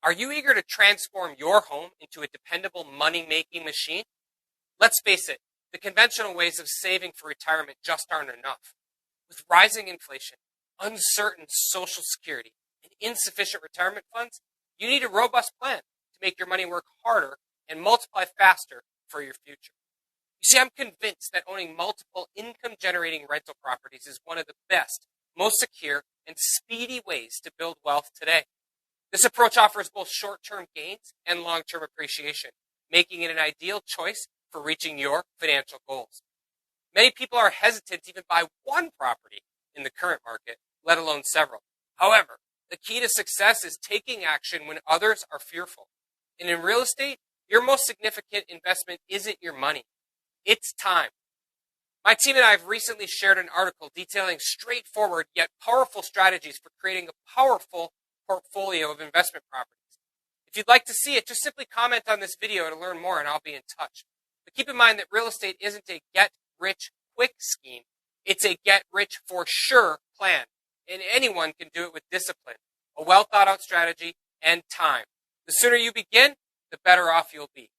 Are you eager to transform your home into a dependable money-making machine? Let's face it, the conventional ways of saving for retirement just aren't enough. With rising inflation, uncertain Social Security, and insufficient retirement funds, you need a robust plan to make your money work harder and multiply faster for your future. You see, I'm convinced that owning multiple income-generating rental properties is one of the best, most secure, and speedy ways to build wealth today. This approach offers both short-term gains and long-term appreciation, making it an ideal choice for reaching your financial goals. Many people are hesitant to even buy one property in the current market, let alone several. However, the key to success is taking action when others are fearful. And in real estate, your most significant investment isn't your money. It's time. My team and I have recently shared an article detailing straightforward yet powerful strategies for creating a powerful portfolio of investment properties. If you'd like to see it, just simply comment on this video to learn more and I'll be in touch. But keep in mind that real estate isn't a get-rich-quick scheme. It's a get-rich-for-sure plan. And anyone can do it with discipline, a well-thought-out strategy, and time. The sooner you begin, the better off you'll be.